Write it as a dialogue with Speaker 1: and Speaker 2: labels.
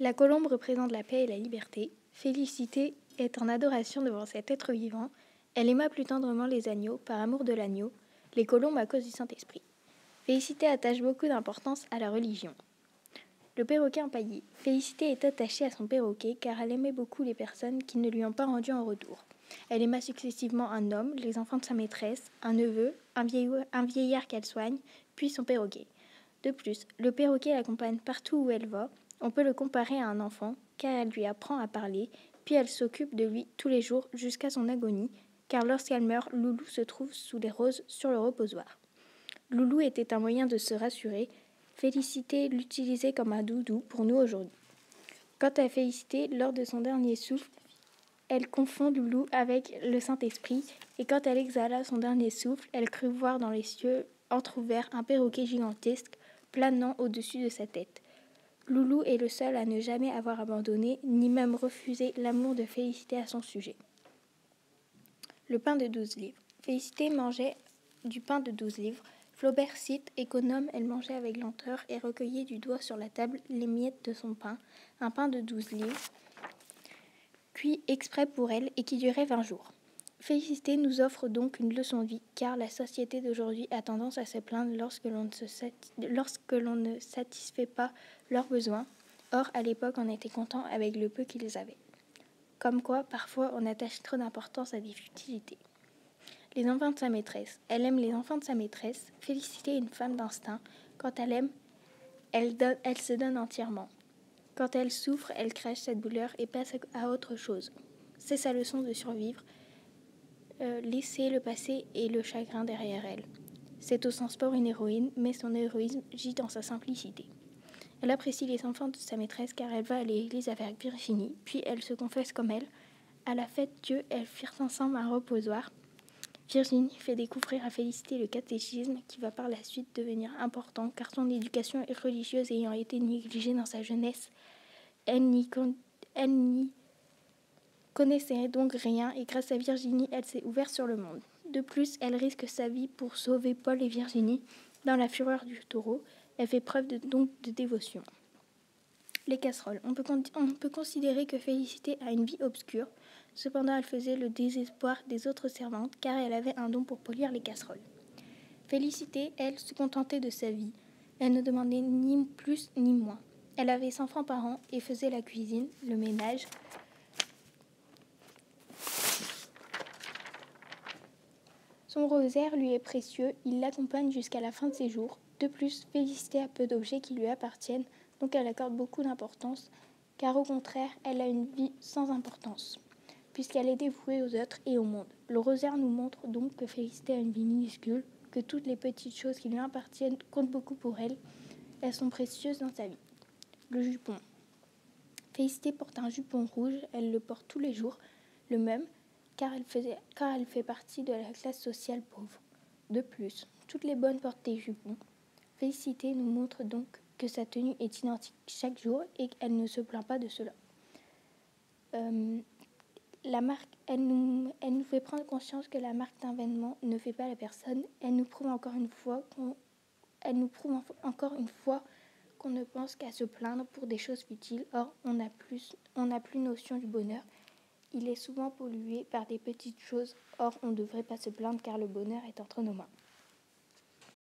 Speaker 1: La colombe représente la paix et la liberté. Félicité est en adoration devant cet être vivant. Elle aima plus tendrement les agneaux, par amour de l'agneau, les colombes à cause du Saint-Esprit. Félicité attache beaucoup d'importance à la religion. Le perroquet empaillé. Félicité est attachée à son perroquet car elle aimait beaucoup les personnes qui ne lui ont pas rendu en retour. Elle aima successivement un homme, les enfants de sa maîtresse, un neveu, un vieillard qu'elle soigne, puis son perroquet. De plus, le perroquet l'accompagne partout où elle va. On peut le comparer à un enfant, car elle lui apprend à parler, puis elle s'occupe de lui tous les jours jusqu'à son agonie, car lorsqu'elle meurt, Loulou se trouve sous les roses sur le reposoir. Loulou était un moyen de se rassurer. Félicité l'utilisait comme un doudou pour nous aujourd'hui. Quant à Félicité, lors de son dernier souffle, elle confond Loulou avec le Saint-Esprit, et quand elle exhala son dernier souffle, elle crut voir dans les cieux entr'ouverts un perroquet gigantesque planant au-dessus de sa tête. Loulou est le seul à ne jamais avoir abandonné, ni même refusé l'amour de Félicité à son sujet. Le pain de 12 livres. Félicité mangeait du pain de 12 livres. Flaubert cite, économe, elle mangeait avec lenteur et recueillait du doigt sur la table les miettes de son pain, un pain de 12 livres, cuit exprès pour elle et qui durait 20 jours. Félicité nous offre donc une leçon de vie, car la société d'aujourd'hui a tendance à se plaindre lorsque l'on ne satisfait pas leurs besoins. Or, à l'époque, on était content avec le peu qu'ils avaient. Comme quoi, parfois, on attache trop d'importance à des futilités. Les enfants de sa maîtresse. Elle aime les enfants de sa maîtresse. Félicité est une femme d'instinct. Quand elle aime, elle se donne entièrement. Quand elle souffre, elle crèche cette douleur et passe à autre chose. C'est sa leçon de survivre. Laisser le passé et le chagrin derrière elle. C'est au sens sport une héroïne, mais son héroïsme gît dans sa simplicité. Elle apprécie les enfants de sa maîtresse car elle va à l'église avec Virginie, puis elle se confesse comme elle. À la fête Dieu, elles firent ensemble un reposoir. Virginie fait découvrir à Félicité le catéchisme qui va par la suite devenir important car son éducation religieuse ayant été négligée dans sa jeunesse, elle n'y connaissait donc rien et grâce à Virginie, elle s'est ouverte sur le monde. De plus, elle risque sa vie pour sauver Paul et Virginie. Dans la fureur du taureau, elle fait preuve donc de dévotion. Les casseroles. On peut considérer que Félicité a une vie obscure. Cependant, elle faisait le désespoir des autres servantes car elle avait un don pour polir les casseroles. Félicité, elle, se contentait de sa vie. Elle ne demandait ni plus ni moins. Elle avait 100 francs par an et faisait la cuisine, le ménage. Son rosaire lui est précieux, il l'accompagne jusqu'à la fin de ses jours. De plus, Félicité a peu d'objets qui lui appartiennent, donc elle accorde beaucoup d'importance, car au contraire, elle a une vie sans importance, puisqu'elle est dévouée aux autres et au monde. Le rosaire nous montre donc que Félicité a une vie minuscule, que toutes les petites choses qui lui appartiennent comptent beaucoup pour elle. Elles sont précieuses dans sa vie. Le jupon. Félicité porte un jupon rouge, elle le porte tous les jours, le même, car elle fait partie de la classe sociale pauvre. De plus, toutes les bonnes portent des jupons. Félicité nous montre donc que sa tenue est identique chaque jour et qu'elle ne se plaint pas de cela. La marque, elle nous fait prendre conscience que la marque d'un vêtement ne fait pas la personne. Elle nous prouve encore une fois qu'on ne pense qu'à se plaindre pour des choses futiles. Or, on n'a plus notion du bonheur. Il est souvent pollué par des petites choses. Or, on ne devrait pas se plaindre car le bonheur est entre nos mains.